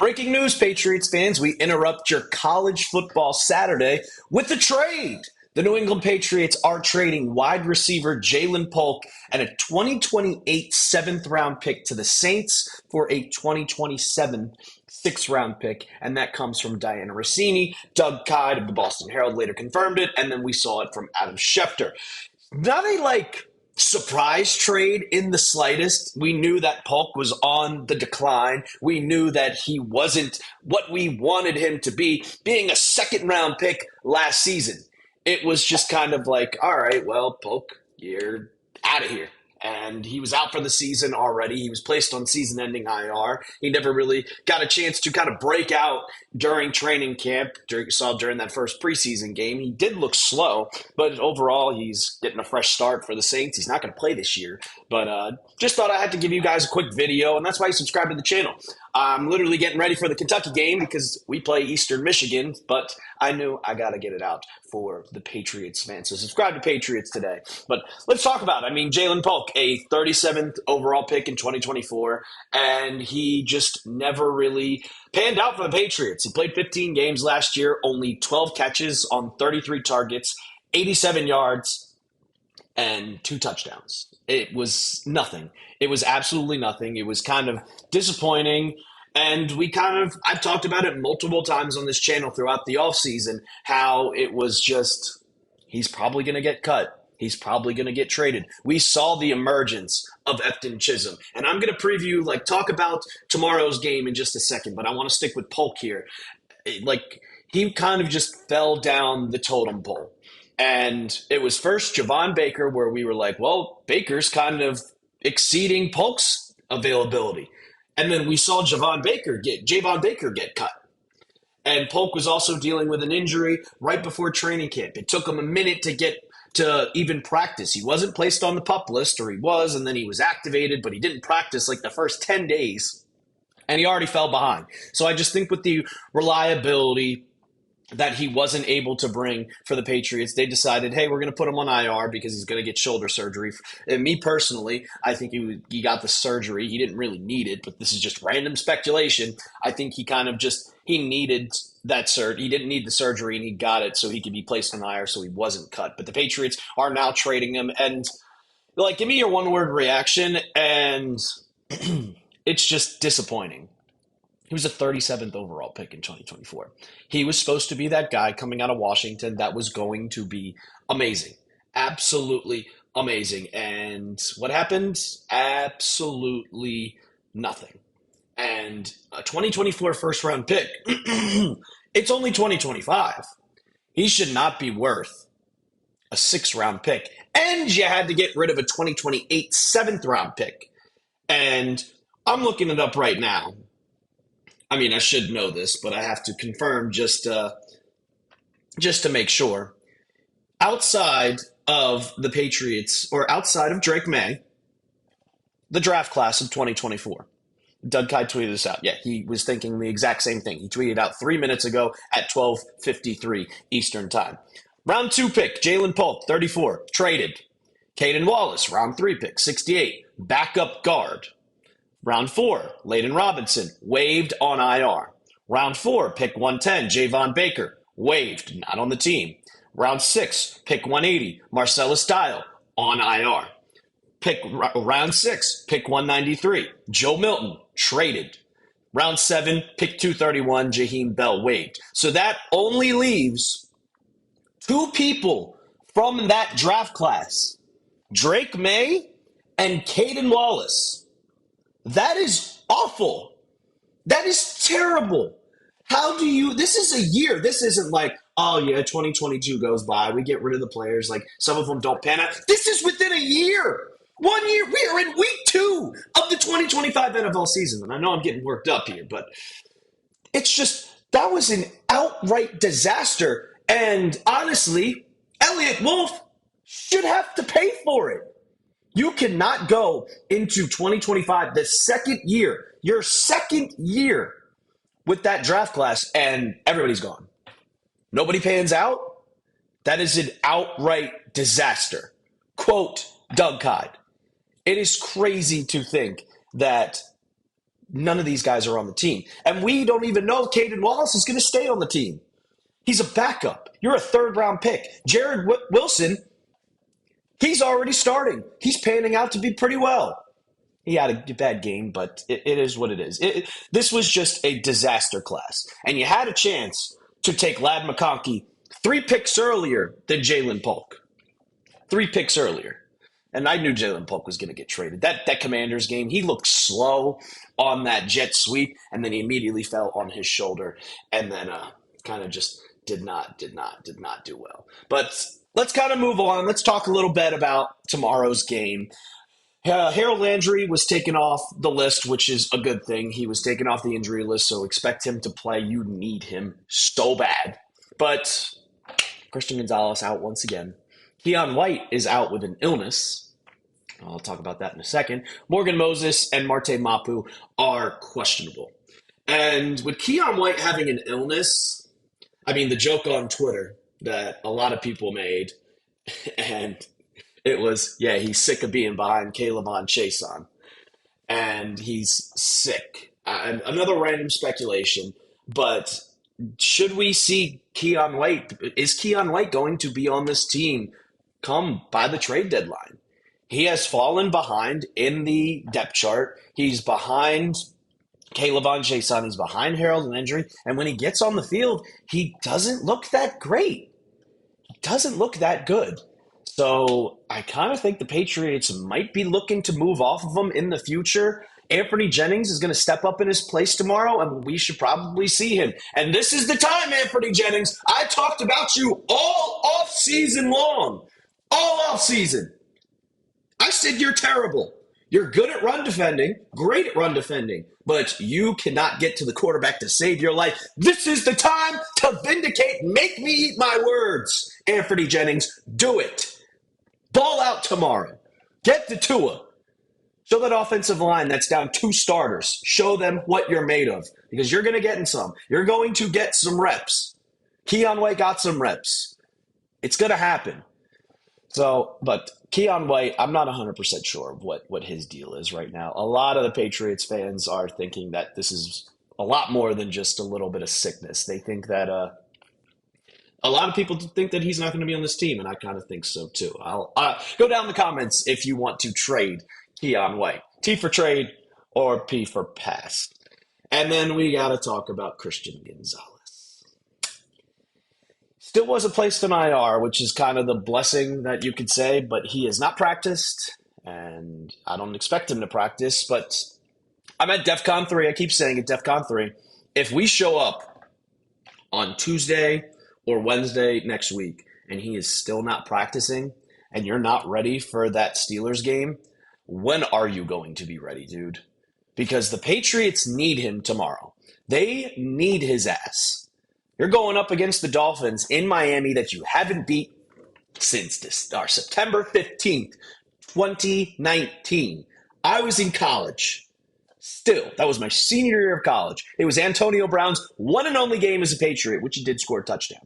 Breaking news, Patriots fans. We interrupt your college football Saturday with a trade. The New England Patriots are trading wide receiver Jaylen Polk and a 2028 seventh-round pick to the Saints for a 2027 sixth-round pick, and that comes from Diana Rossini. Doug Kyed of the Boston Herald later confirmed it, and then we saw it from Adam Schefter. Not a, surprise trade in the slightest. We knew that Polk was on the decline. We knew that he wasn't what we wanted him to be, being a second-round pick last season. It was just kind of like, all right, well, Polk, you're out of here. And he was out for the season already. He was placed on season-ending IR. He never really got a chance to kind of break out during training camp. During that first preseason game, he did look slow, but overall, he's getting a fresh start for the Saints. He's not going to play this year, but just thought I had to give you guys a quick video, and that's why you subscribe to the channel. I'm literally getting ready for the Kentucky game because we play Eastern Michigan, but I knew I got to get it out for the Patriots fans. So subscribe to Patriots Today. But let's talk about it. Jaylen Polk, a 37th overall pick in 2024, and he just never really panned out for the Patriots. He played 15 games last year, only 12 catches on 33 targets, 87 yards, and 2 touchdowns. It was nothing. It was absolutely nothing. It was kind of disappointing. And I've talked about it multiple times on this channel throughout the offseason, how it was just, he's probably going to get cut. He's probably going to get traded. We saw the emergence of Efton Chisholm. And I'm going to preview, talk about tomorrow's game in just a second, but I want to stick with Polk here. He kind of just fell down the totem pole. And it was first Javon Baker, where we were like, well, Baker's kind of exceeding Polk's availability. And then we saw Javon Baker get cut. And Polk was also dealing with an injury right before training camp. It took him a minute to get to even practice. He wasn't placed on the PUP list, or he was, and then he was activated, but he didn't practice the first 10 days, and he already fell behind. So I just think with the reliability that he wasn't able to bring for the Patriots, they decided, hey, we're going to put him on IR because he's going to get shoulder surgery. And me personally, I think he got the surgery. He didn't really need it, but this is just random speculation. I think he needed that surgery. He didn't need the surgery, and he got it so he could be placed on IR so he wasn't cut. But the Patriots are now trading him. And, give me your one-word reaction, and it's just disappointing. He was a 37th overall pick in 2024. He was supposed to be that guy coming out of Washington that was going to be amazing. Absolutely amazing. And what happened? Absolutely nothing. And a 2024 first-round pick, it's only 2025. He should not be worth a sixth-round pick. And you had to get rid of a 2028 seventh-round pick. And I'm looking it up right now. I should know this, but I have to confirm just to make sure. Outside of the Patriots, or outside of Drake Maye, the draft class of 2024. Doug Kyed tweeted this out. Yeah, he was thinking the exact same thing. He tweeted out 3 minutes ago at 12:53 Eastern Time. Round 2 pick, Jaylen Polk, 34, traded. Caden Wallace, round 3 pick, 68, backup guard. Round 4, Layden Robinson, waived on IR. Round 4, pick 110, Javon Baker, waived, not on the team. Round 6, pick 180, Marcellus Dial, on IR. Round 6, pick 193, Joe Milton, traded. Round 7, pick 231, Jaheim Bell, waived. So that only leaves 2 people from that draft class, Drake Maye and Caden Wallace. That is awful. That is terrible. This is a year. This isn't 2022 goes by. We get rid of the players. Some of them don't pan out. This is within a year. 1 year. We are in week 2 of the 2025 NFL season. And I know I'm getting worked up here, but it's just, that was an outright disaster. And honestly, Eliot Wolf should have to pay for it. You cannot go into 2025, your second year with that draft class, and everybody's gone. Nobody pans out. That is an outright disaster. Quote Doug Kyed. It is crazy to think that None of these guys are on the team. And we don't even know if Caden Wallace is going to stay on the team. He's a backup. You're a third-round pick. Jared Wilson, he's already starting. He's panning out to be pretty well. He had a bad game, but it is what it is. This was just a disaster class. And you had a chance to take Ladd McConkey 3 picks earlier than Jaylen Polk. 3 picks earlier. And I knew Jaylen Polk was going to get traded. That Commanders game, he looked slow on that jet sweep, and then he immediately fell on his shoulder, and then kind of just did not do well. But let's kind of move on. Let's talk a little bit about tomorrow's game. Harold Landry was taken off the list, which is a good thing. He was taken off the injury list, so expect him to play. You need him so bad. But Christian Gonzalez out once again. Keon White is out with an illness. I'll talk about that in a second. Morgan Moses and Marte Mapu are questionable. And with Keon White having an illness, I mean, the joke on Twitter that a lot of people made, and it was, yeah, he's sick of being behind Kayvon Chason. And he's sick. Another random speculation, but should we see Keon White? Is Keon White going to be on this team come by the trade deadline? He has fallen behind in the depth chart. He's behind Kayvon Chason. He's behind Harold Landry. And when he gets on the field, he doesn't look that great. He doesn't look that good. So I kind of think the Patriots might be looking to move off of him in the future. Anthony Jennings is going to step up in his place tomorrow, and we should probably see him. And this is the time, Anthony Jennings. I talked about you all off season long. All off season. I said you're terrible. You're good at run defending, great at run defending, but you cannot get to the quarterback to save your life. This is the time to vindicate. Make me eat my words, Anthony Jennings. Do it. Ball out tomorrow. Get to Tua. Show that offensive line that's down 2 starters. Show them what you're made of, because you're going to get in some. You're going to get some reps. Keon White got some reps. It's going to happen. So, but Keon White, I'm not 100% sure of what his deal is right now. A lot of the Patriots fans are thinking that this is a lot more than just a little bit of sickness. They think that a lot of people think that he's not going to be on this team, and I kind of think so too. I'll go down in the comments if you want to trade Keon White. T for trade or P for pass. And then we got to talk about Christian Gonzalez. Still wasn't placed in IR, which is kind of the blessing that you could say, but he has not practiced, and I don't expect him to practice, but I'm at DEFCON 3. I keep saying it, DEFCON 3. If we show up on Tuesday or Wednesday next week and he is still not practicing and you're not ready for that Steelers game, when are you going to be ready, dude? Because the Patriots need him tomorrow. They need his ass. You're going up against the Dolphins in Miami that you haven't beat since September 15th, 2019. I was in college. Still, that was my senior year of college. It was Antonio Brown's one and only game as a Patriot, which he did score a touchdown.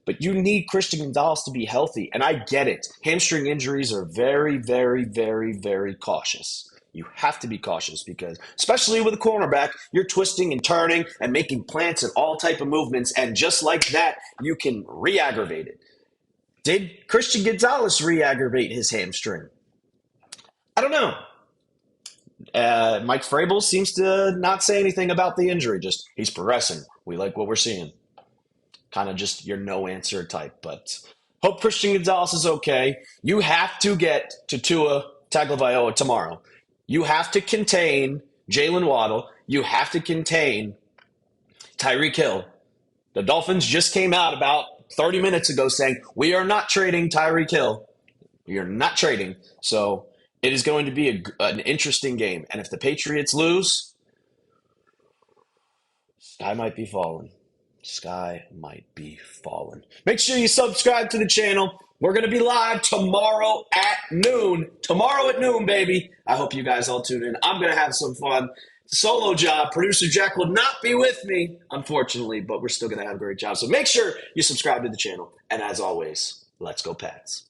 But you need Christian Gonzalez to be healthy, and I get it. Hamstring injuries are very, very, very, very cautious. You have to be cautious because, especially with a cornerback, you're twisting and turning and making plants and all type of movements, and just like that, you can re-aggravate it. Did Christian Gonzalez re-aggravate his hamstring? I don't know. Mike Vrabel seems to not say anything about the injury. Just, he's progressing. We like what we're seeing. Kind of just your no answer type. But hope Christian Gonzalez is okay. You have to get to Tua Tagovailoa tomorrow. You have to contain Jalen Waddle. You have to contain Tyreek Hill. The Dolphins just came out about 30 minutes ago saying, we are not trading Tyreek Hill. We are not trading. So it is going to be an interesting game. And if the Patriots lose, sky might be falling. Sky might be falling. Make sure you subscribe to the channel. We're going to be live tomorrow at noon. Tomorrow at noon, baby. I hope you guys all tune in. I'm going to have some fun. Solo job. Producer Jack will not be with me, unfortunately, but we're still going to have a great job. So make sure you subscribe to the channel. And as always, let's go Pats.